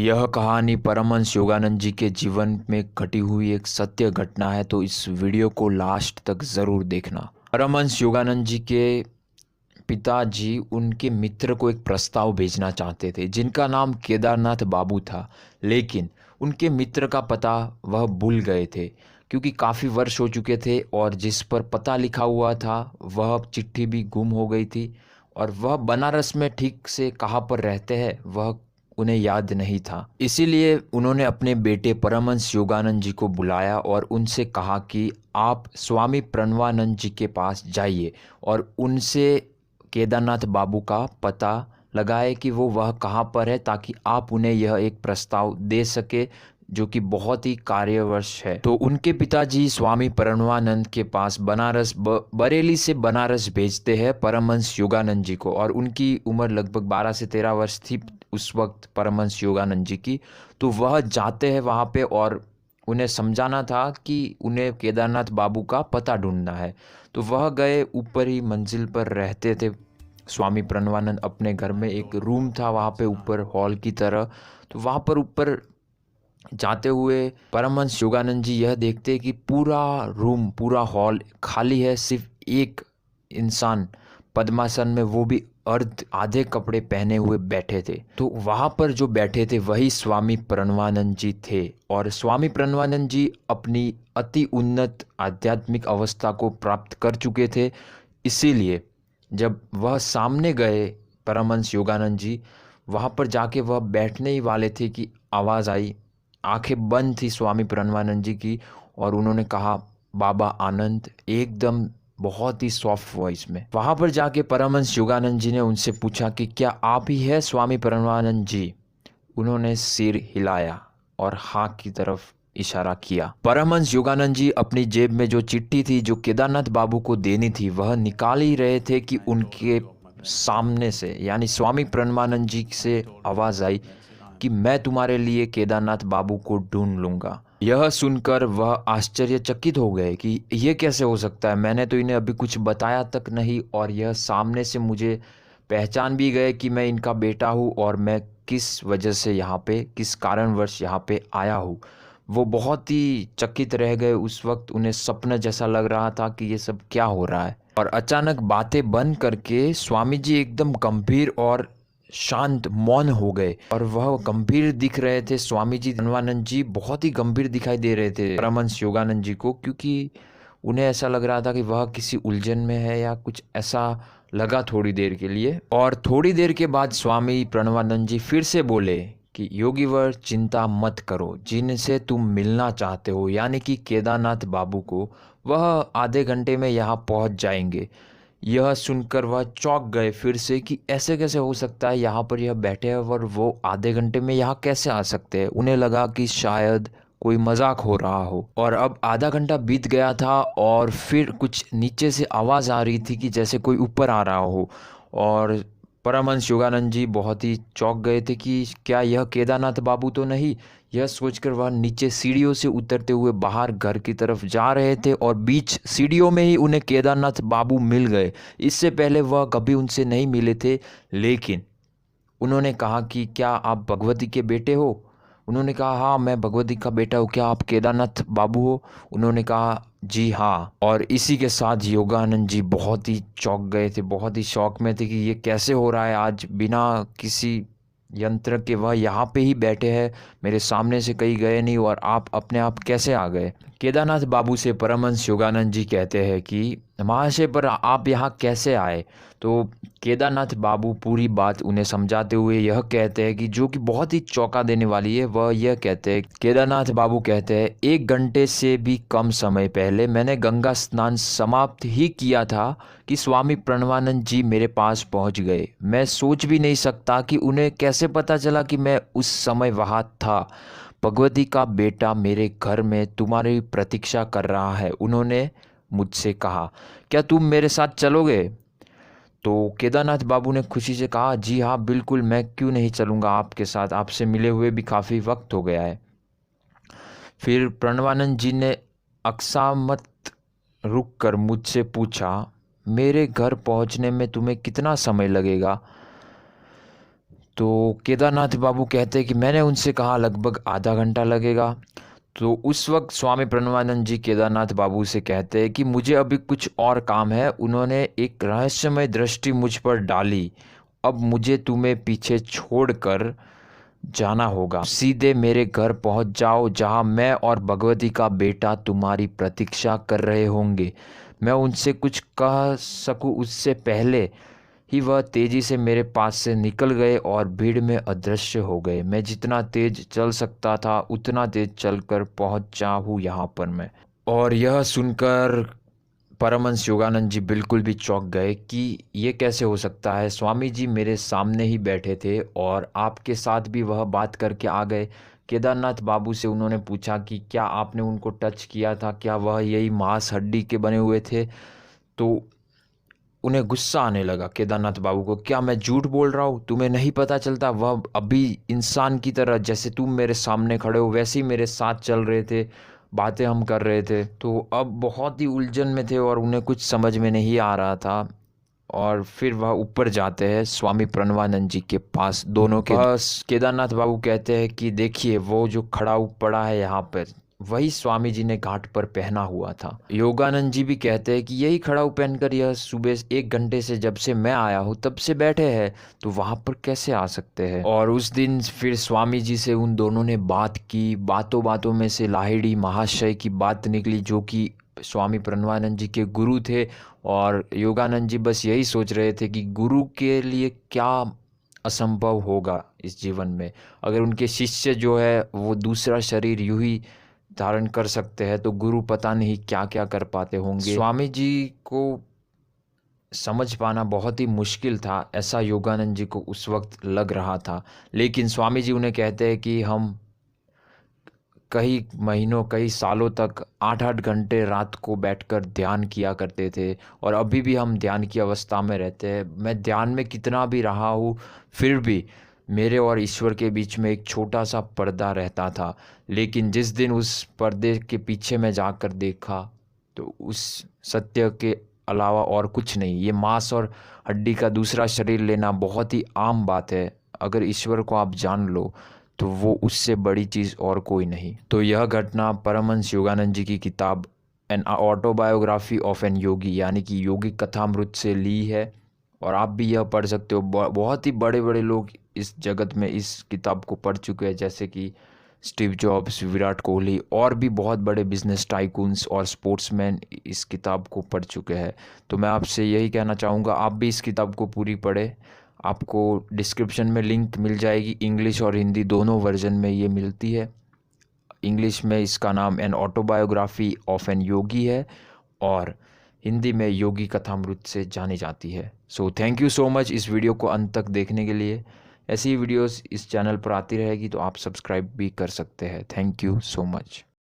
यह कहानी परमहंस योगानंद जी के जीवन में घटी हुई एक सत्य घटना है, तो इस वीडियो को लास्ट तक ज़रूर देखना। परमहंस योगानंद जी के पिताजी उनके मित्र को एक प्रस्ताव भेजना चाहते थे जिनका नाम केदारनाथ बाबू था, लेकिन उनके मित्र का पता वह भूल गए थे क्योंकि काफ़ी वर्ष हो चुके थे और जिस पर पता लिखा हुआ था वह चिट्ठी भी गुम हो गई थी और वह बनारस में ठीक से कहाँ पर रहते हैं वह उन्हें याद नहीं था। इसीलिए उन्होंने अपने बेटे परमहंस योगानंद जी को बुलाया और उनसे कहा कि आप स्वामी प्रणवानंद जी के पास जाइए और उनसे केदारनाथ बाबू का पता लगाए कि वह कहाँ पर है, ताकि आप उन्हें यह एक प्रस्ताव दे सके जो कि बहुत ही कार्यवश है। तो उनके पिताजी स्वामी प्रणवानंद के पास बनारस बरेली से बनारस भेजते हैं परमहंस योगानंद जी को, और उनकी उम्र लगभग 12 से 13 वर्ष थी उस वक्त परमहंस योगानंद जी की। तो वह जाते हैं वहाँ पे और उन्हें समझाना था कि उन्हें केदारनाथ बाबू का पता ढूंढना है। तो वह गए, ऊपर ही मंजिल पर रहते थे स्वामी प्रणवानंद अपने घर में। एक रूम था वहाँ पे ऊपर हॉल की तरह। तो वहाँ पर ऊपर जाते हुए परमहंस योगानंद जी यह देखते कि पूरा रूम, पूरा हॉल खाली है, सिर्फ एक इंसान पद्मासन में, वो भी आधे कपड़े पहने हुए बैठे थे। तो वहाँ पर जो बैठे थे वही स्वामी प्रणवानंद जी थे, और स्वामी प्रणवानंद जी अपनी अति उन्नत आध्यात्मिक अवस्था को प्राप्त कर चुके थे। इसीलिए जब वह सामने गए परमहंस योगानंद जी, वहाँ पर जाके वह बैठने ही वाले थे कि आवाज़ आई। आंखें बंद थी स्वामी प्रणवानंद जी की और उन्होंने कहा, बाबा आनंद, एकदम बहुत ही सॉफ्ट वॉइस में। वहाँ पर जाके परमहंस योगानंद जी ने उनसे पूछा कि क्या आप ही है स्वामी प्रणवानंद जी? उन्होंने सिर हिलाया और हाँ की तरफ इशारा किया। परमहंस योगानंद जी अपनी जेब में जो चिट्ठी थी जो केदारनाथ बाबू को देनी थी वह निकाल ही रहे थे कि उनके सामने से यानी स्वामी प्रणवानंद जी से आवाज़ आई कि मैं तुम्हारे लिए केदारनाथ बाबू को ढूंढ लूंगा। यह सुनकर वह आश्चर्यचकित हो गए कि यह कैसे हो सकता है, मैंने तो इन्हें अभी कुछ बताया तक नहीं और यह सामने से मुझे पहचान भी गए कि मैं इनका बेटा हूँ और मैं किस वजह से यहाँ पे, किस कारणवश यहाँ पे आया हूँ। वो बहुत ही चकित रह गए उस वक्त। उन्हें सपना जैसा लग रहा था कि ये सब क्या हो रहा है। और अचानक बातें बंद करके स्वामी जी एकदम गंभीर और शांत मौन हो गए, और वह गंभीर दिख रहे थे। स्वामी जी प्रणवानंद जी बहुत ही गंभीर दिखाई दे रहे थे परमहंस योगानंद जी को, क्योंकि उन्हें ऐसा लग रहा था कि वह किसी उलझन में है या कुछ ऐसा लगा थोड़ी देर के लिए। और थोड़ी देर के बाद स्वामी प्रणवानंद जी फिर से बोले कि योगीवर, चिंता मत करो, जिनसे तुम मिलना चाहते हो यानी कि केदारनाथ बाबू को, वह आधे घंटे में यहाँ पहुँच जाएंगे। यह सुनकर वह चौंक गए फिर से कि ऐसे कैसे हो सकता है, यहाँ पर यह बैठे हैं और वो आधे घंटे में यहाँ कैसे आ सकते हैं। उन्हें लगा कि शायद कोई मजाक हो रहा हो। और अब आधा घंटा बीत गया था और फिर कुछ नीचे से आवाज़ आ रही थी कि जैसे कोई ऊपर आ रहा हो, और परमहंस योगानंद जी बहुत ही चौंक गए थे कि क्या यह केदारनाथ बाबू तो नहीं। यह सोचकर वह नीचे सीढ़ियों से उतरते हुए बाहर घर की तरफ जा रहे थे और बीच सीढ़ियों में ही उन्हें केदारनाथ बाबू मिल गए। इससे पहले वह कभी उनसे नहीं मिले थे, लेकिन उन्होंने कहा कि क्या आप भगवती के बेटे हो? उन्होंने कहा, हाँ मैं भगवती का बेटा हूँ। क्या आप केदारनाथ बाबू हो? उन्होंने कहा, जी हाँ। और इसी के साथ योगानंद जी बहुत ही चौंक गए थे, बहुत ही शौक में थे कि ये कैसे हो रहा है। आज बिना किसी यंत्र के वह यहाँ पे ही बैठे हैं, मेरे सामने से कहीं गए नहीं, और आप अपने आप कैसे आ गए? केदारनाथ बाबू से परमहंस योगानंद जी कहते हैं कि महाशय, पर आप यहाँ कैसे आए? तो केदारनाथ बाबू पूरी बात उन्हें समझाते हुए यह कहते हैं कि जो कि बहुत ही चौंका देने वाली है। वह यह कहते हैं, केदारनाथ बाबू कहते हैं, 1 घंटे से भी कम समय पहले मैंने गंगा स्नान समाप्त ही किया था कि स्वामी प्रणवानंद जी मेरे पास पहुंच गए। मैं सोच भी नहीं सकता कि उन्हें कैसे पता चला कि मैं उस समय वहाँ था। भगवती का बेटा मेरे घर में तुम्हारी प्रतीक्षा कर रहा है। उन्होंने मुझसे कहा, क्या तुम मेरे साथ चलोगे? तो केदारनाथ बाबू ने खुशी से कहा, जी हाँ बिल्कुल, मैं क्यों नहीं चलूँगा आपके साथ, आपसे मिले हुए भी काफ़ी वक्त हो गया है। फिर प्रणवानंद जी ने अकस्मात रुक कर मुझसे पूछा, मेरे घर पहुंचने में तुम्हें कितना समय लगेगा? तो केदारनाथ बाबू कहते हैं कि मैंने उनसे कहा लगभग आधा घंटा लगेगा। तो उस वक्त स्वामी प्रणवानंद जी केदारनाथ बाबू से कहते हैं कि मुझे अभी कुछ और काम है। उन्होंने एक रहस्यमय दृष्टि मुझ पर डाली। अब मुझे तुम्हें पीछे छोड़कर जाना होगा। सीधे मेरे घर पहुंच जाओ जहां मैं और भगवती का बेटा तुम्हारी प्रतीक्षा कर रहे होंगे। मैं उनसे कुछ कह सकूं उससे पहले ही वह तेजी से मेरे पास से निकल गए और भीड़ में अदृश्य हो गए। मैं जितना तेज चल सकता था उतना तेज चलकर पहुंचा हूँ यहाँ पर मैं। और यह सुनकर परमहंस योगानंद जी बिल्कुल भी चौंक गए कि ये कैसे हो सकता है। स्वामी जी मेरे सामने ही बैठे थे और आपके साथ भी वह बात करके आ गए। केदारनाथ बाबू से उन्होंने पूछा कि क्या आपने उनको टच किया था, क्या वह यही मांस हड्डी के बने हुए थे। तो उन्हें गुस्सा आने लगा केदारनाथ बाबू को, क्या मैं झूठ बोल रहा हूँ? तुम्हें नहीं पता चलता? वह अभी इंसान की तरह जैसे तुम मेरे सामने खड़े हो वैसे ही मेरे साथ चल रहे थे, बातें हम कर रहे थे। तो अब बहुत ही उलझन में थे और उन्हें कुछ समझ में नहीं आ रहा था। और फिर वह ऊपर जाते हैं स्वामी प्रणवानंद जी के पास दोनों के। बस केदारनाथ बाबू कहते हैं कि देखिए वो जो खड़ा पड़ा है यहाँ पर, वही स्वामी जी ने घाट पर पहना हुआ था। योगानंद जी भी कहते हैं कि यही खड़ाऊ पहनकर यह सुबह 1 घंटे से जब से मैं आया हूँ तब से बैठे हैं, तो वहां पर कैसे आ सकते हैं। और उस दिन फिर स्वामी जी से उन दोनों ने बात की। बातों बातों में से लाहिड़ी महाशय की बात निकली जो कि स्वामी प्रणवानंद जी के गुरु थे। और योगानंद जी बस यही सोच रहे थे कि गुरु के लिए क्या असंभव होगा इस जीवन में। अगर उनके शिष्य जो है वो दूसरा शरीर यूं ही धारण कर सकते हैं तो गुरु पता नहीं क्या क्या कर पाते होंगे। स्वामी जी को समझ पाना बहुत ही मुश्किल था, ऐसा योगानंद जी को उस वक्त लग रहा था। लेकिन स्वामी जी उन्हें कहते हैं कि हम कई महीनों कई सालों तक 8-8 घंटे रात को बैठकर ध्यान किया करते थे और अभी भी हम ध्यान की अवस्था में रहते हैं। मैं ध्यान में कितना भी रहा हूँ फिर भी मेरे और ईश्वर के बीच में एक छोटा सा पर्दा रहता था। लेकिन जिस दिन उस पर्दे के पीछे मैं जाकर देखा तो उस सत्य के अलावा और कुछ नहीं। ये मांस और हड्डी का दूसरा शरीर लेना बहुत ही आम बात है। अगर ईश्वर को आप जान लो तो वो उससे बड़ी चीज़ और कोई नहीं। तो यह घटना परमहंस योगानंद जी की किताब एन ऑटोबायोग्राफी ऑफ एन योगी यानी कि योगी कथामृत से ली है। और आप भी यह पढ़ सकते हो। बहुत ही बड़े बड़े लोग इस जगत में इस किताब को पढ़ चुके हैं, जैसे कि स्टीव जॉब्स, विराट कोहली और भी बहुत बड़े बिजनेस टाइकून्स और स्पोर्ट्समैन इस किताब को पढ़ चुके हैं। तो मैं आपसे यही कहना चाहूँगा आप भी इस किताब को पूरी पढ़ें। आपको डिस्क्रिप्शन में लिंक मिल जाएगी, इंग्लिश और हिंदी दोनों वर्जन में ये मिलती है। इंग्लिश में इसका नाम एन ऑटोबायोग्राफी ऑफ एन योगी है और हिंदी में योगी कथामृत से जानी जाती है। So thank you so much इस वीडियो को अंत तक देखने के लिए। ऐसी ही वीडियोस इस चैनल पर आती रहेगी तो आप सब्सक्राइब भी कर सकते हैं। Thank you so much.